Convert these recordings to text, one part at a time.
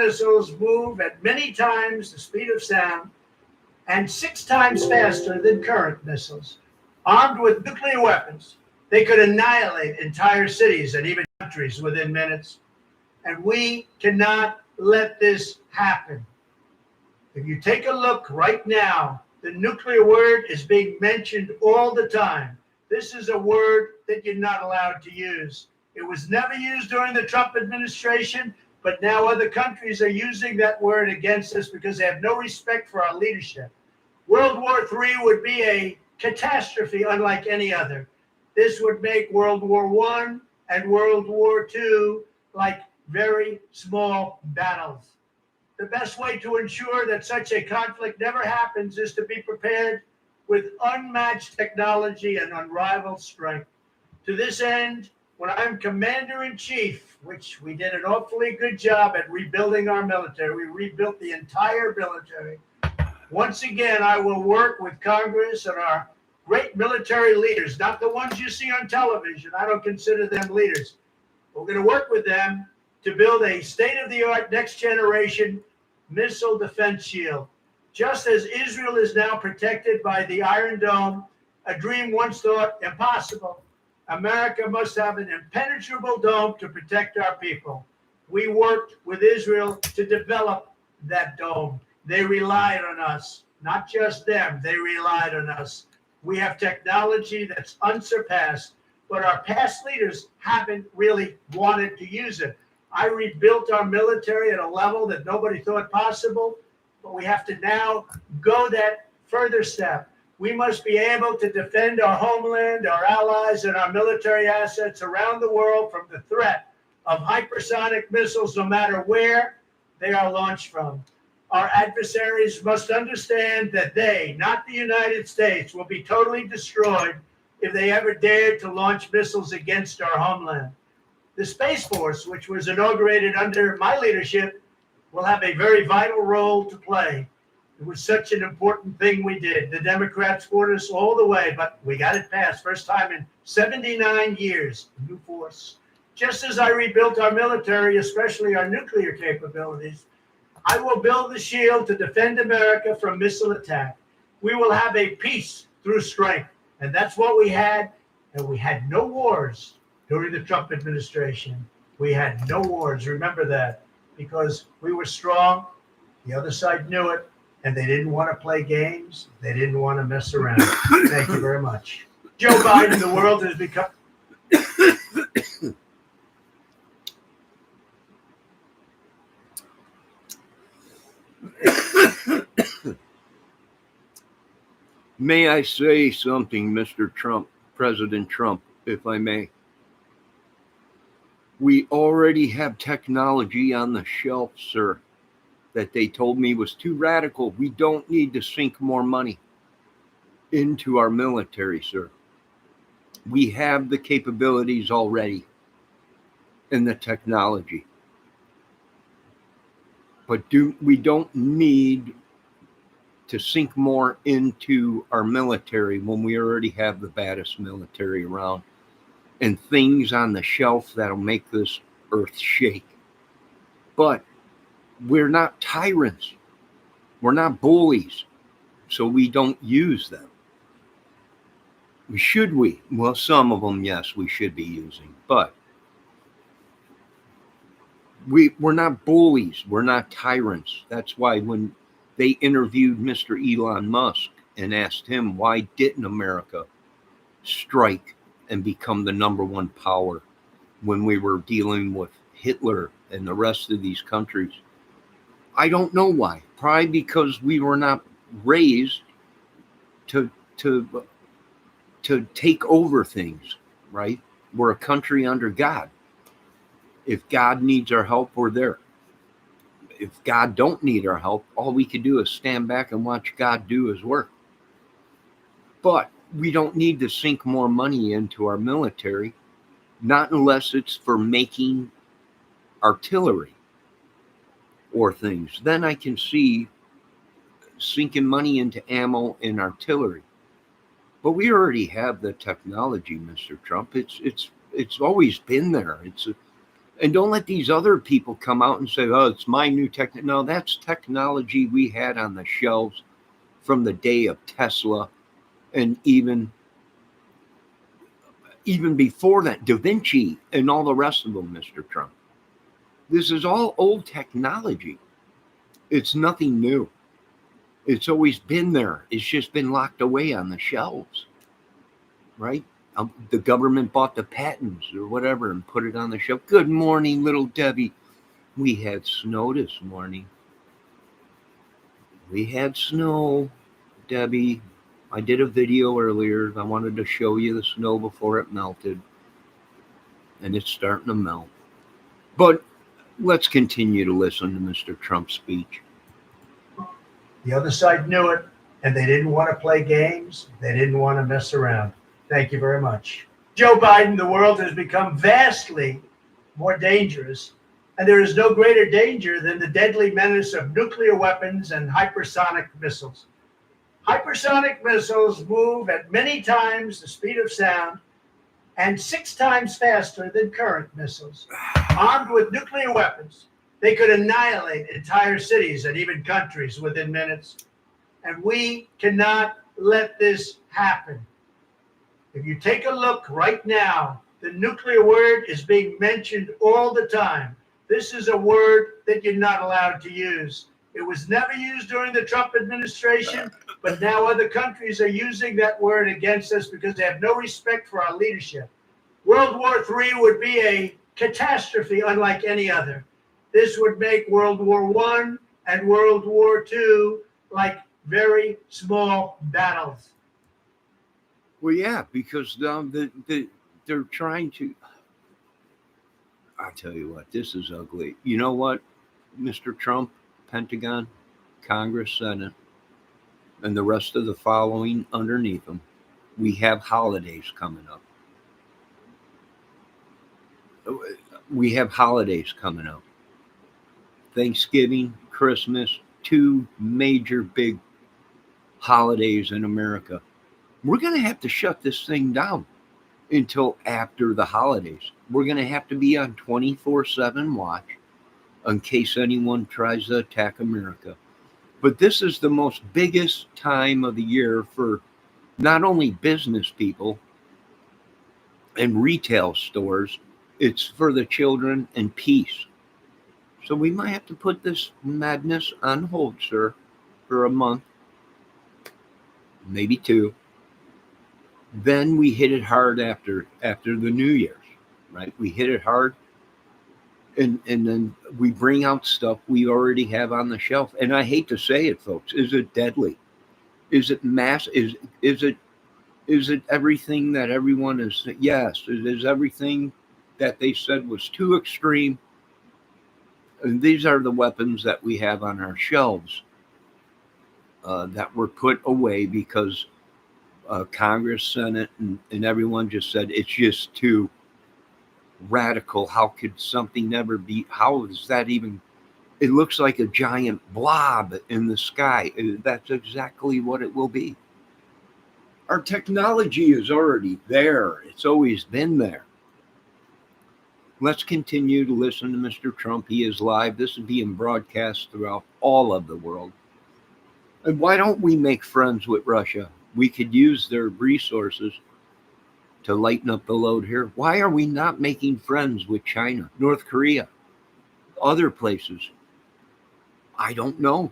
missiles move at many times the speed of sound and 6 times faster than current missiles. Armed with nuclear weapons, they could annihilate entire cities and even countries within minutes. And we cannot let this happen. If you take a look right now, the nuclear word is being mentioned all the time. This is a word that you're not allowed to use. It was never used during the Trump administration, but now other countries are using that word against us because they have no respect for our leadership. World War III would be a catastrophe unlike any other. This would make World War I and World War II like very small battles. The best way to ensure that such a conflict never happens is to be prepared with unmatched technology and unrivaled strength. To this end, when I'm commander-in-chief, which we did an awfully good job at rebuilding our military, we rebuilt the entire military. Once again, I will work with Congress and our great military leaders, not the ones you see on television. I don't consider them leaders. We're going to work with them to build a state-of-the-art next-generation missile defense shield. Just as Israel is now protected by the Iron Dome, a dream once thought impossible, America must have an impenetrable dome to protect our people. We worked with Israel to develop that dome. They relied on us, not just them, they relied on us. We have technology that's unsurpassed, but our past leaders haven't really wanted to use it. I rebuilt our military at a level that nobody thought possible, but we have to now go that further step. We must be able to defend our homeland, our allies, and our military assets around the world from the threat of hypersonic missiles, no matter where they are launched from. Our adversaries must understand that they, not the United States, will be totally destroyed if they ever dared to launch missiles against our homeland. The Space Force, which was inaugurated under my leadership, will have a very vital role to play. It was such an important thing we did. The Democrats fought us all the way, but we got it passed. First time in 79 years, new force. Just as I rebuilt our military, especially our nuclear capabilities, I will build the shield to defend America from missile attack. We will have a peace through strength. And that's what we had. And we had no wars during the Trump administration. We had no wars. Remember that, because we were strong. The other side knew it, and they didn't want to play games. They didn't want to mess around. Thank you very much. Joe Biden, the world has become... May I say something, Mr. Trump, President Trump, if I may? We already have technology on the shelf, sir, that they told me was too radical. We don't need to sink more money into our military, sir. We have the capabilities already and the technology. But we don't need to sink more into our military when we already have the baddest military around and things on the shelf that'll make this earth shake. But we're not tyrants. We're not bullies, so we don't use them. Should we? Well, some of them, yes, we should be using, but we're not bullies. We're not tyrants. That's why when they interviewed Mr. Elon Musk and asked him, why didn't America strike and become the number one power when we were dealing with Hitler and the rest of these countries? I don't know why. Probably because we were not raised to take over things, right? We're a country under God. If God needs our help, we're there. If God don't need our help, all we can do is stand back and watch God do his work. But we don't need to sink more money into our military, not unless it's for making artillery or things. Then I can see sinking money into ammo and artillery. But we already have the technology, Mr. Trump. It's always been there. And don't let these other people come out and say, oh, it's my new tech. No, that's technology we had on the shelves from the day of Tesla, and even before that, Da Vinci and all the rest of them, Mr. Trump. This is all old technology. It's nothing new. It's always been there. It's just been locked away on the shelves, right? The government bought the patents or whatever and put it on the shelf. Good morning, little Debbie. We had snow this morning. We had snow, Debbie. I did a video earlier. I wanted to show you the snow before it melted. And it's starting to melt. But let's continue to listen to Mr. Trump's speech. The other side knew it, and they didn't want to play games. They didn't want to mess around. Thank you very much. Joe Biden, the world has become vastly more dangerous, and there is no greater danger than the deadly menace of nuclear weapons and hypersonic missiles. Hypersonic missiles move at many times the speed of sound and 6 times faster than current missiles. Armed with nuclear weapons, they could annihilate entire cities and even countries within minutes. And we cannot let this happen. If you take a look right now, the nuclear word is being mentioned all the time. This is a word that you're not allowed to use. It was never used during the Trump administration, but now other countries are using that word against us because they have no respect for our leadership. World War III would be a catastrophe unlike any other. This would make World War I and World War II like very small battles. Well, yeah, because they're trying to. I'll tell you what, this is ugly. You know what, Mr. Trump, Pentagon, Congress, Senate, and the rest of the following underneath them, we have holidays coming up. We have holidays coming up. Thanksgiving, Christmas, 2 major big holidays in America. We're going to have to shut this thing down until after the holidays. We're going to have to be on 24/7 watch in case anyone tries to attack America. But this is the most biggest time of the year for not only business people and retail stores, it's for the children and peace. So we might have to put this madness on hold, sir, for a month, maybe 2. Then we hit it hard after the New Year's, right? We hit it hard, and then we bring out stuff we already have on the shelf. And I hate to say it, folks, is it deadly? Is it mass? Is it everything that everyone is? Yes, it is everything that they said was too extreme. And these are the weapons that we have on our shelves that were put away because Congress, Senate, and everyone just said it's just too radical. How could something ever be? How is that even? It looks like a giant blob in the sky. That's exactly what it will be. Our technology is already there. It's always been there. Let's continue to listen to Mr. Trump. He is live. This is being broadcast throughout all of the world. And why don't we make friends with Russia? We could use their resources to lighten up the load here. Why are we not making friends with China, North Korea, other places? I don't know.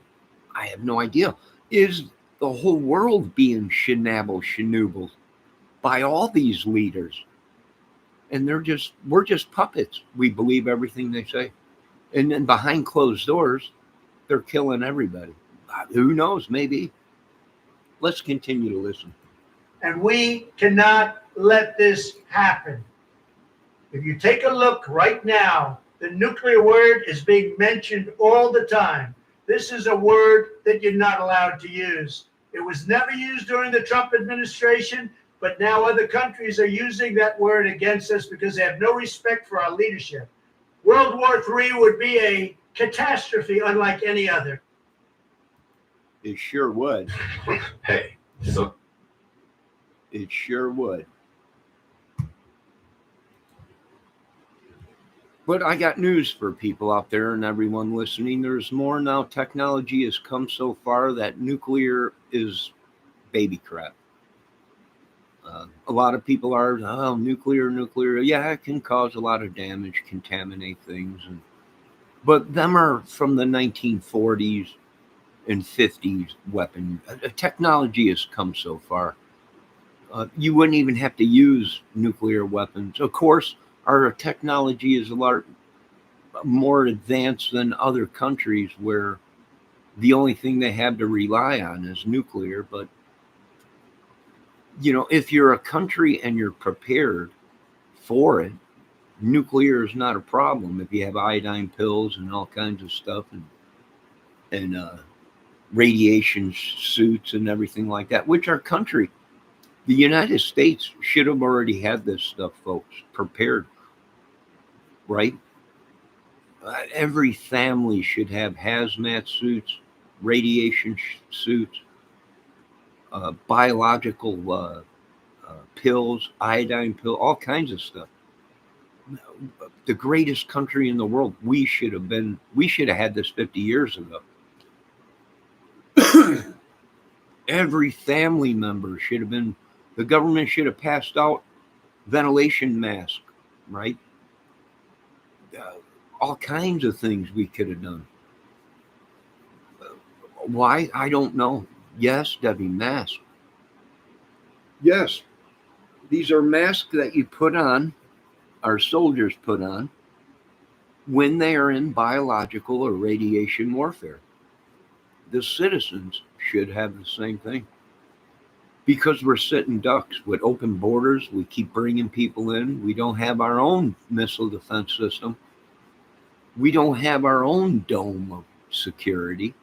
I have no idea. Is the whole world being schnoozled by all these leaders? And we're just puppets. We believe everything they say. And then behind closed doors, they're killing everybody. Who knows? Maybe. Let's continue to listen. And we cannot let this happen. If you take a look right now, the nuclear word is being mentioned all the time. This is a word that you're not allowed to use. It was never used during the Trump administration, but now other countries are using that word against us because they have no respect for our leadership. World War III would be a catastrophe unlike any other. It sure would. Hey, so It sure would. But I got news for people out there and everyone listening. There's more now. Technology has come so far that nuclear is baby crap. A lot of people are, oh, nuclear. Yeah, it can cause a lot of damage, contaminate things. But them are from the 1940s and 50s weapon. Technology has come so far. You wouldn't even have to use nuclear weapons. Of course, our technology is a lot more advanced than other countries where the only thing they have to rely on is nuclear. But, if you're a country and you're prepared for it, nuclear is not a problem. If you have iodine pills and all kinds of stuff and radiation suits and everything like that, which our country, the United States, should have already had this stuff, folks, prepared, right? Every family should have hazmat suits, radiation suits, biological pills, iodine pill, all kinds of stuff. The greatest country in the world, we should have had this 50 years ago. Every family member should have been, the government should have passed out ventilation masks, right? All kinds of things we could have done. Why? I don't know. Yes, Debbie, masks. Yes, these are masks that you put on, our soldiers put on, when they are in biological or radiation warfare. The citizens should have the same thing. Because we're sitting ducks with open borders, we keep bringing people in. We don't have our own missile defense system. We don't have our own dome of security.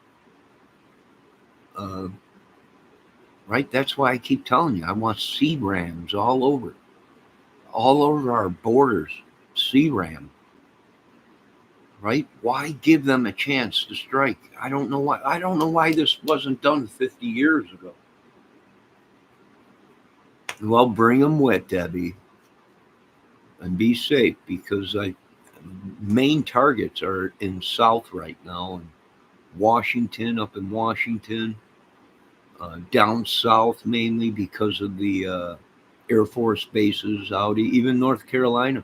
Right? That's why I keep telling you, I want CRAMs all over our borders. CRAM. Right? Why give them a chance to strike? I don't know why. I don't know why this wasn't done 50 years ago. Well, bring them with, Debbie, and be safe, because main targets are in South right now, and Washington, up in Washington, down south mainly because of the Air Force bases out, even North Carolina,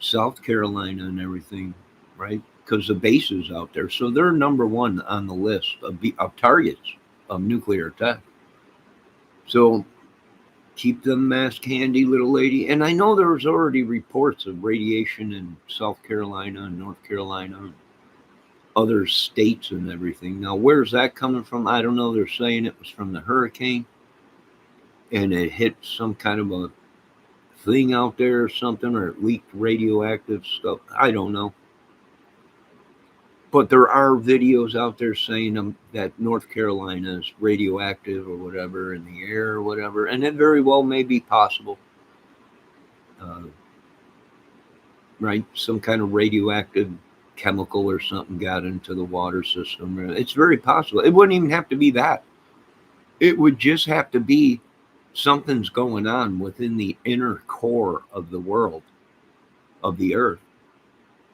South Carolina, and everything, right? Because the bases out there, so they're number one on the list of targets of nuclear attack. So keep them mask handy, little lady. And I know there's already reports of radiation in South Carolina and North Carolina and other states and everything. Now, where's that coming from? I don't know. They're saying it was from the hurricane and it hit some kind of a thing out there or something, or it leaked radioactive stuff. I don't know. But there are videos out there saying that North Carolina is radioactive or whatever in the air or whatever, and it very well may be possible. Right? Some kind of radioactive chemical or something got into the water system. It's very possible. It wouldn't even have to be that. It would just have to be something's going on within the inner core of the world, of the earth,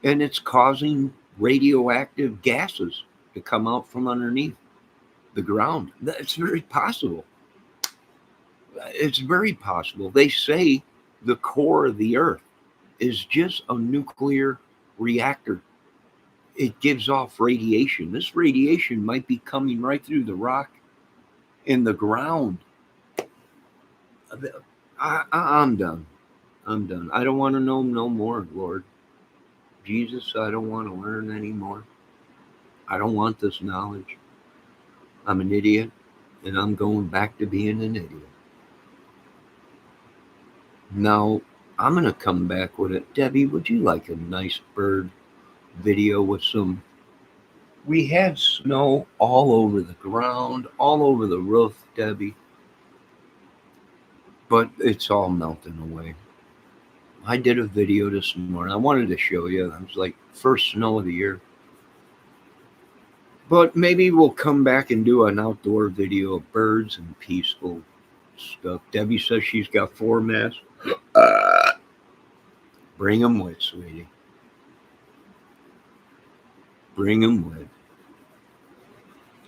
and it's causing radioactive gases to come out from underneath the ground. It's very possible. It's very possible. They say the core of the earth is just a nuclear reactor. It gives off radiation. This radiation might be coming right through the rock in the ground. I'm done. I'm done. I don't want to know no more, Lord. Jesus, I don't want to learn anymore. I don't want this knowledge. I'm an idiot, and I'm going back to being an idiot. Now, I'm going to come back with it. Debbie, would you like a nice bird video with some... We had snow all over the ground, all over the roof, Debbie. But it's all melting away. I did a video this morning. I wanted to show you. It was like first snow of the year. But maybe we'll come back and do an outdoor video of birds and peaceful stuff. Debbie says she's got 4 masks. Bring them with, sweetie. Bring them with.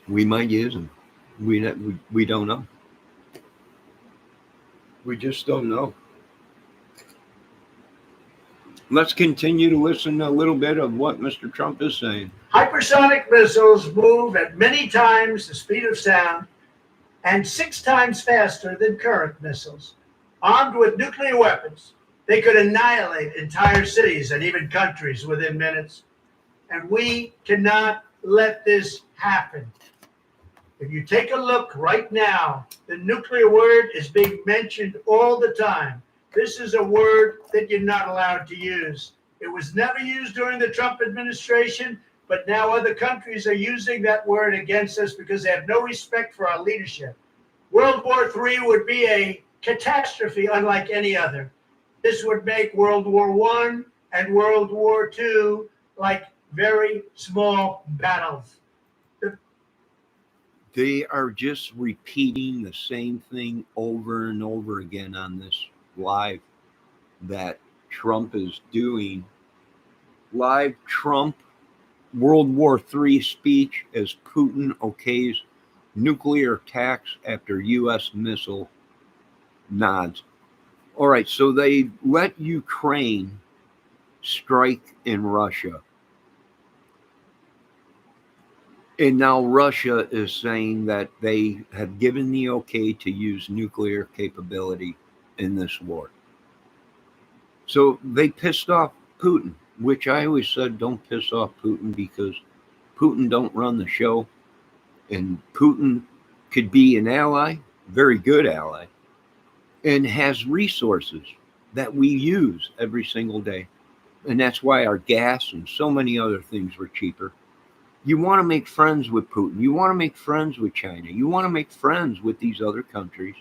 We might use them. We don't know. We just don't know. Let's continue to listen to a little bit of what Mr. Trump is saying. Hypersonic missiles move at many times the speed of sound and 6 times faster than current missiles. Armed with nuclear weapons, they could annihilate entire cities and even countries within minutes. And we cannot let this happen. If you take a look right now, the nuclear word is being mentioned all the time. This is a word that you're not allowed to use. It was never used during the Trump administration, but now other countries are using that word against us because they have no respect for our leadership. World War III would be a catastrophe unlike any other. This would make World War I and World War II like very small battles. They are just repeating the same thing over and over again on this live that Trump is doing. Live Trump World War III speech as Putin okays nuclear attacks after U.S. missile nods. All right, so they let Ukraine strike in Russia. And now Russia is saying that they have given the okay to use nuclear capability in this war. So they pissed off Putin, which I always said don't piss off Putin because Putin don't run the show. And Putin could be an ally, very good ally, and has resources that we use every single day. And that's why our gas and so many other things were cheaper. You want to make friends with Putin. You want to make friends with China. You want to make friends with these other countries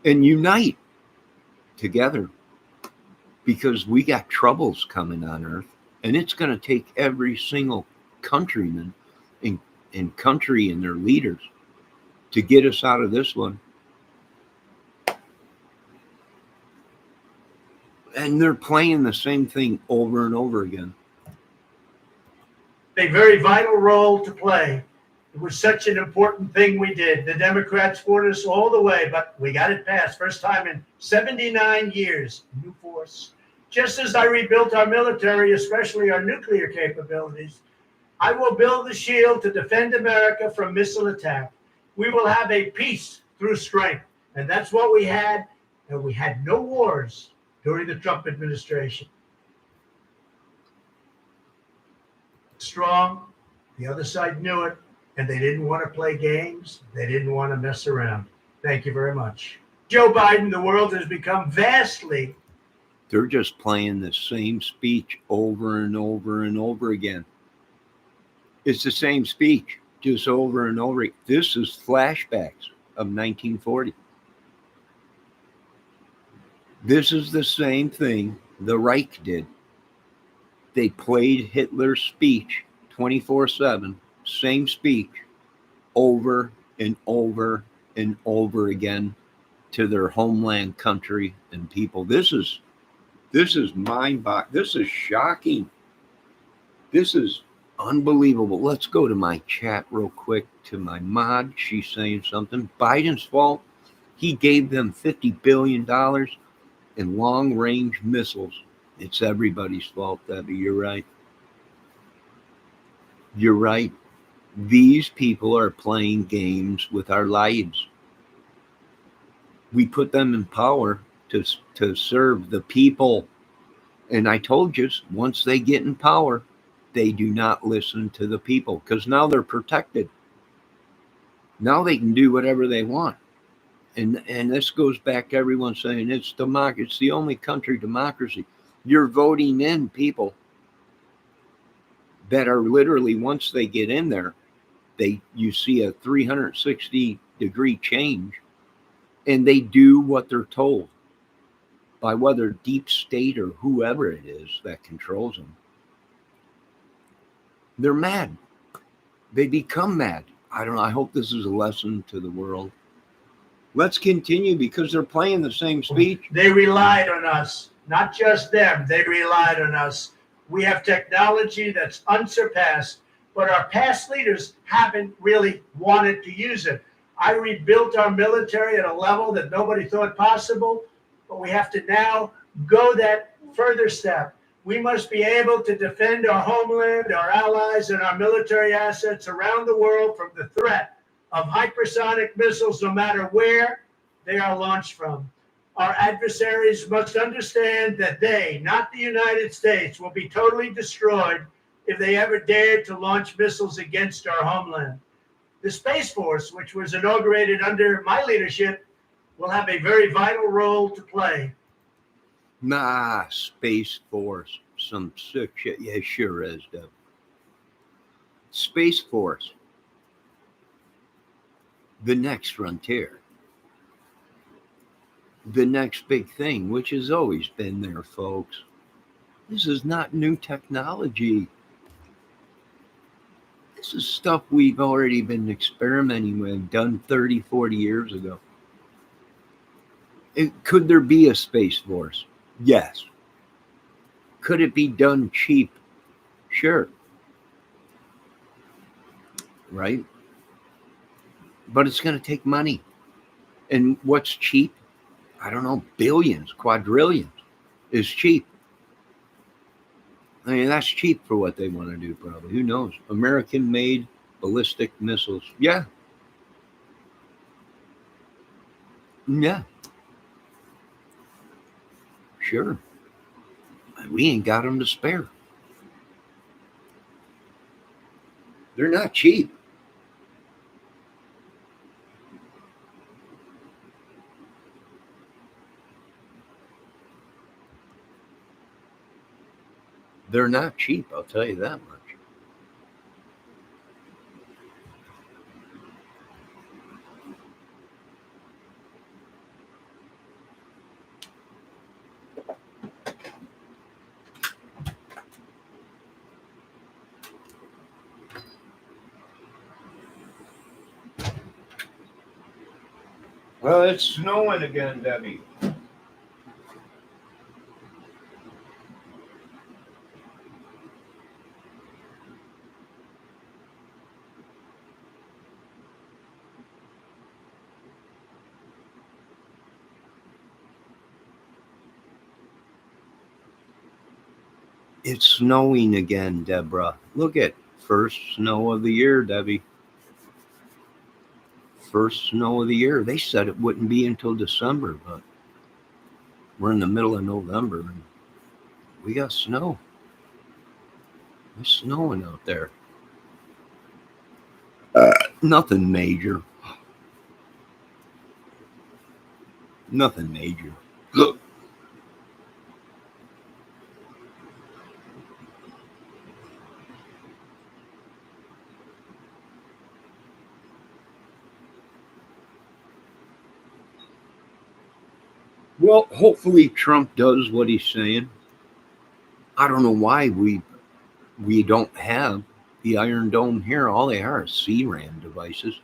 and unite together because we got troubles coming on Earth, and it's going to take every single countryman and country and their leaders to get us out of this one. And they're playing the same thing over and over again. A very vital role to play. It was such an important thing we did. The Democrats fought us all the way, but we got it passed. First time in 79 years, new force. Just as I rebuilt our military, especially our nuclear capabilities, I will build the shield to defend America from missile attack. We will have a peace through strength. And that's what we had. And we had no wars during the Trump administration. Strong. The other side knew it, and they didn't want to play games. They didn't want to mess around. Thank you very much. Joe Biden, the world has become vastly. They're just playing the same speech over and over and over again. It's the same speech, just over and over. This is flashbacks of 1940. This is the same thing the Reich did. They played Hitler's speech 24/7, same speech, over and over and over again to their homeland country and people. This is mind-boggling. This is shocking. This is unbelievable. Let's go to my chat real quick to my mod. She's saying something. Biden's fault. He gave them $50 billion in long-range missiles. It's everybody's fault, Debbie. You're right. You're right. These people are playing games with our lives. We put them in power to serve the people. And I told you, once they get in power, they do not listen to the people because now they're protected. Now they can do whatever they want. And this goes back to everyone saying it's democracy. It's the only country democracy. You're voting in people that are literally, once they get in there, you see a 360-degree change, and they do what they're told by whether deep state or whoever it is that controls them. They're mad. They become mad. I don't know. I hope this is a lesson to the world. Let's continue because they're playing the same speech. They relied on us, not just them. They relied on us. We have technology that's unsurpassed, but our past leaders haven't really wanted to use it. I rebuilt our military at a level that nobody thought possible, but we have to now go that further step. We must be able to defend our homeland, our allies, and our military assets around the world from the threat of hypersonic missiles, no matter where they are launched from. Our adversaries must understand that they, not the United States, will be totally destroyed if they ever dared to launch missiles against our homeland. The Space Force, which was inaugurated under my leadership, will have a very vital role to play. Nah, Space Force. Some sick shit. Yeah, sure is, Deb. Space Force. The next frontier. The next big thing, which has always been there, folks. This is not new technology. This is stuff we've already been experimenting with, done 30, 40 years ago. Could there be a Space Force? Yes. Could it be done cheap? Sure. Right? But it's going to take money. And what's cheap? I don't know, billions, quadrillions is cheap. I mean, that's cheap for what they want to do, probably. Who knows? American-made ballistic missiles. Yeah. Yeah. Sure. We ain't got them to spare. They're not cheap. They're not cheap, I'll tell you that much. Well, it's snowing again, Debbie. It's snowing again, Deborah. Look at first snow of the year, Debbie. First snow of the year. They said it wouldn't be until December, but we're in the middle of November and we got snow. It's snowing out there. Nothing major. Nothing major. Look. Well, hopefully Trump does what he's saying. I don't know why we don't have the Iron Dome here. All they are CRAN devices.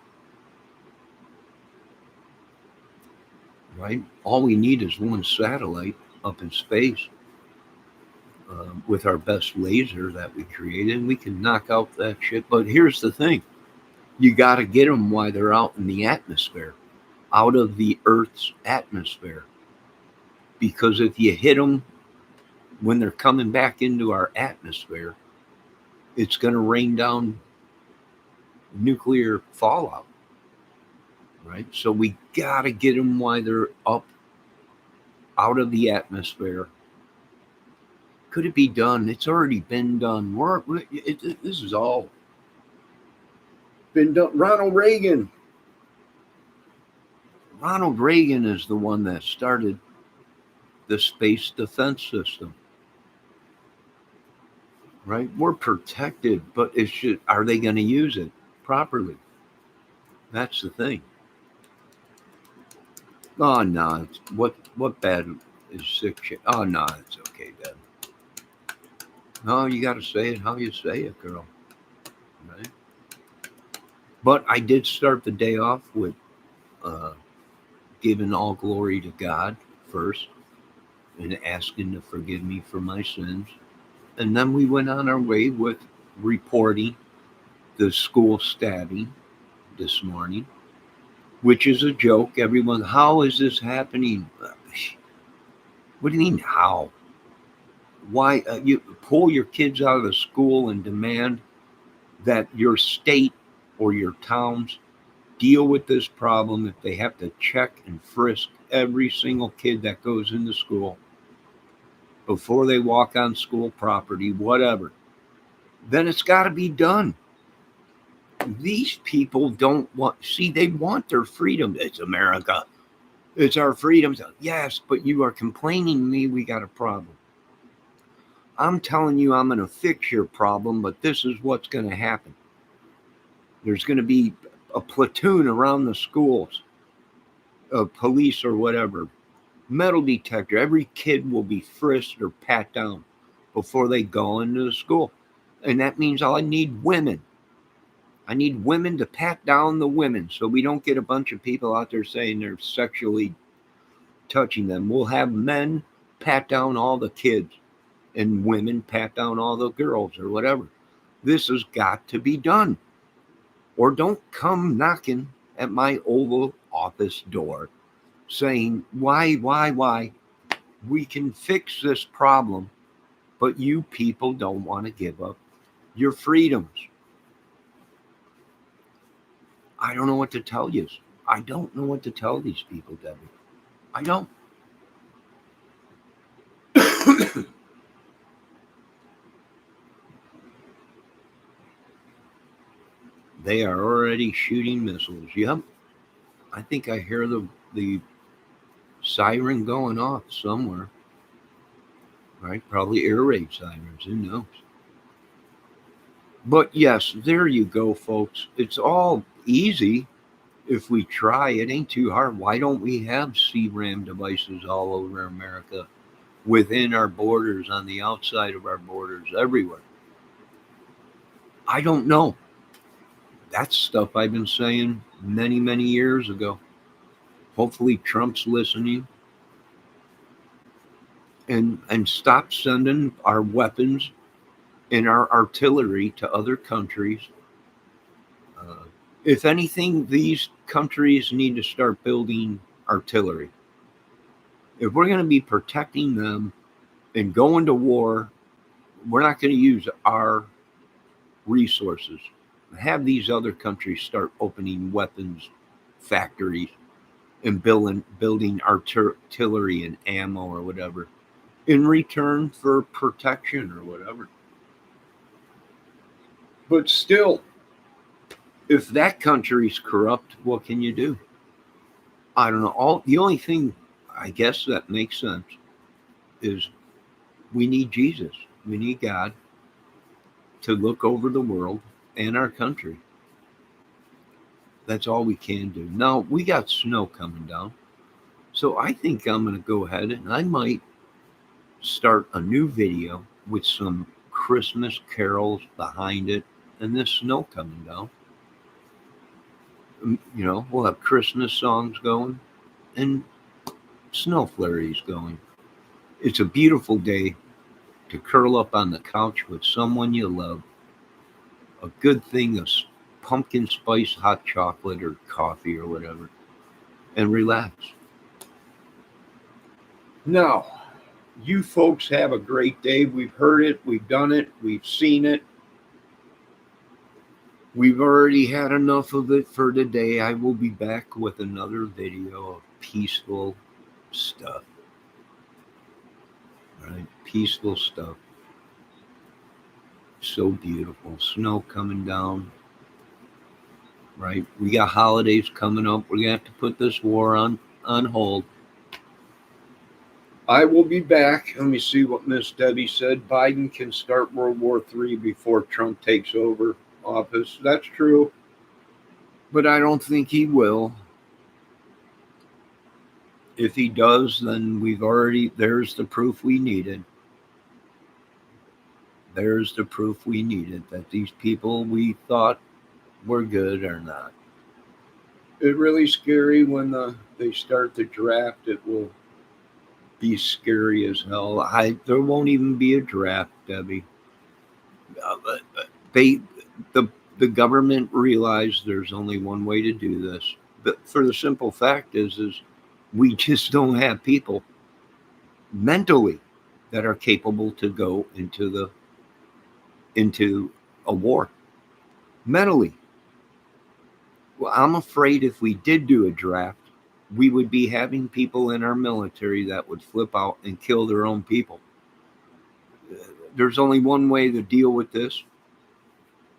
Right? All we need is one satellite up in space with our best laser that we created, and we can knock out that shit. But here's the thing. You got to get them while they're out in the atmosphere, out of the Earth's atmosphere. Because if you hit them when they're coming back into our atmosphere, it's going to rain down nuclear fallout. Right? So we got to get them while they're up out of the atmosphere. Could it be done? It's already been done. This is all been done. Ronald Reagan is the one that started the space defense system. Right? We're protected, but are they going to use it properly? That's the thing. Oh no! What bad is sick shit? Oh no, it's okay, Dad. No, you got to say it how you say it, girl. Right? But I did start the day off with giving all glory to God first and asking to forgive me for my sins. And then we went on our way with reporting the school stabbing this morning, which is a joke. Everyone, how is this happening? What do you mean, how? Why you pull your kids out of the school and demand that your state or your towns deal with this problem if they have to check and frisk every single kid that goes into school before they walk on school property, whatever, then it's got to be done. These people don't they want their freedom. It's America. It's our freedom. Yes, but you are complaining to me we got a problem. I'm telling you I'm going to fix your problem, but this is what's going to happen. There's going to be a platoon around the schools of police or whatever, metal detector. Every kid will be frisked or pat down before they go into the school. And that means I need women. I need women to pat down the women so we don't get a bunch of people out there saying they're sexually touching them. We'll have men pat down all the kids and women pat down all the girls or whatever. This has got to be done. Or don't come knocking at my Oval Office door saying, why? We can fix this problem, but you people don't want to give up your freedoms. I don't know what to tell you. I don't know what to tell these people, Debbie. I don't. They are already shooting missiles. Yep. I think I hear the siren going off somewhere. Right? Probably air raid sirens. Who knows? But yes, there you go, folks. It's all easy if we try. It ain't too hard. Why don't we have CRAM devices all over America, within our borders, on the outside of our borders, everywhere? I don't know. That's stuff I've been saying many, many years ago. Hopefully Trump's listening and stop sending our weapons and our artillery to other countries. If anything, these countries need to start building artillery. If we're going to be protecting them and going to war, we're not going to use our resources. Have these other countries start opening weapons factories and building artillery and ammo or whatever in return for protection or whatever. But still, if that country's corrupt, what can you do? I don't know. The only thing I guess that makes sense is we need Jesus. We need God to look over the world and our country. That's all we can do. Now, we got snow coming down. So I think I'm going to go ahead and I might start a new video with some Christmas carols behind it and this snow coming down. You know, we'll have Christmas songs going and snow flurries going. It's a beautiful day to curl up on the couch with someone you love, a good thing of pumpkin spice hot chocolate or coffee or whatever, and relax. Now, you folks have a great day. We've heard it, we've done it, we've seen it. We've already had enough of it for today. I will be back with another video of peaceful stuff. Right? Peaceful stuff. So beautiful. Snow coming down. Right? We got holidays coming up. We're going to have to put this war on hold. I will be back. Let me see what Miss Debbie said. Biden can start World War III before Trump takes over office. That's true. But I don't think he will. If he does, then there's the proof we needed. There's the proof we needed that these people we thought were good are not. It's really scary when they start the draft. It will be scary as hell. There won't even be a draft, Debbie. They the the government realized there's only one way to do this. But for the simple fact is we just don't have people mentally that are capable to go into a war. Mentally. Well, I'm afraid if we did do a draft, we would be having people in our military that would flip out and kill their own people. There's only one way to deal with this,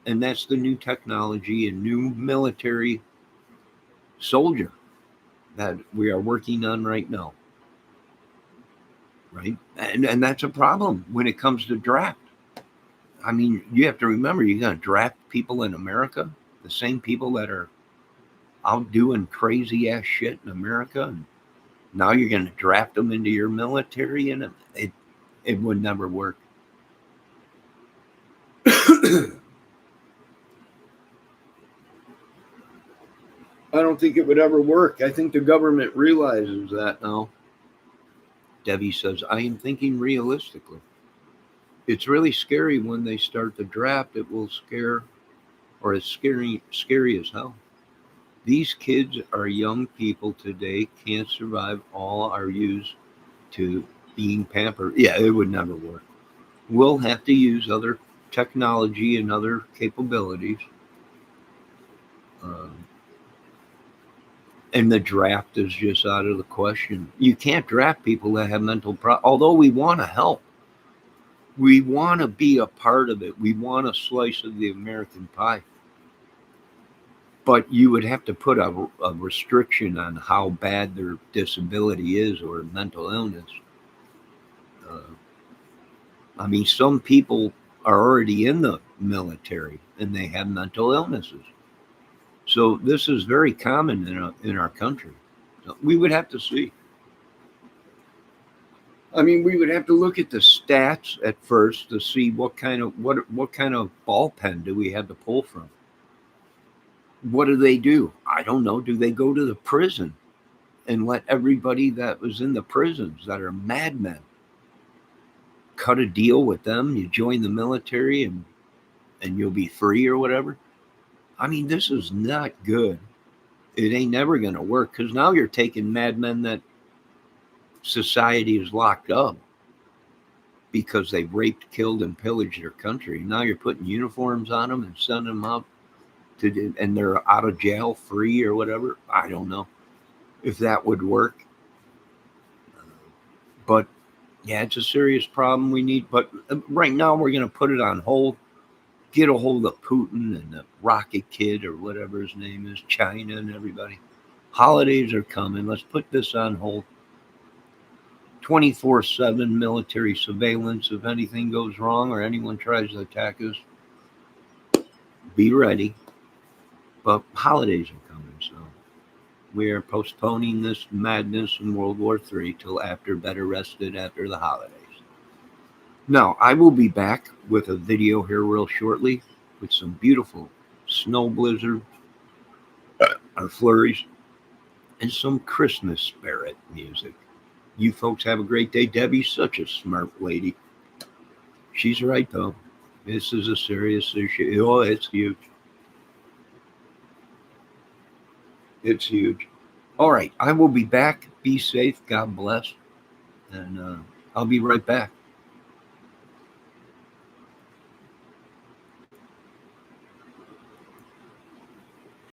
and that's the new technology and new military soldier that we are working on right now. Right? And that's a problem when it comes to draft. I mean, you have to remember you're going to draft people in America, the same people that are out doing crazy ass shit in America, and now you're going to draft them into your military, and it would never work. I don't think it would ever work. I think the government realizes that now. Debbie says, I am thinking realistically. It's really scary when they start the draft. It will scare, or it's scary as hell. These kids are young people today, can't survive, all are used to being pampered. Yeah, it would never work. We'll have to use other technology and other capabilities. Um, and the draft is just out of the question. You can't draft people that have mental problems. Although we want to help, we want to be a part of it. We want a slice of the American pie. But you would have to put a restriction on how bad their disability is or mental illness. Uh, I mean, some people are already in the military and they have mental illnesses. So this is very common in our country. So we would have to see. I mean, we would have to look at the stats at first to see what kind of ball pen do we have to pull from. What do they do? I don't know. Do they go to the prison and let everybody that was in the prisons that are madmen cut a deal with them? You join the military and you'll be free or whatever. I mean, this is not good. It ain't never going to work because now you're taking madmen that society is locked up because they raped, killed, and pillaged their country. Now you're putting uniforms on them and sending them out and they're out of jail free or whatever. I don't know if that would work. But yeah, it's a serious problem we need. But right now we're going to put it on hold. Get a hold of Putin and the Rocket Kid or whatever his name is, China and everybody. Holidays are coming. Let's put this on hold. 24/7 military surveillance. If anything goes wrong or anyone tries to attack us, be ready. But holidays are coming, so we are postponing this madness in World War III till after better rested after the holidays. Now, I will be back with a video here real shortly with some beautiful snow blizzard or flurries and some Christmas spirit music. You folks have a great day. Debbie's such a smart lady. She's right, though. This is a serious issue. Oh, it's huge. It's huge. All right. I will be back. Be safe. God bless. And I'll be right back.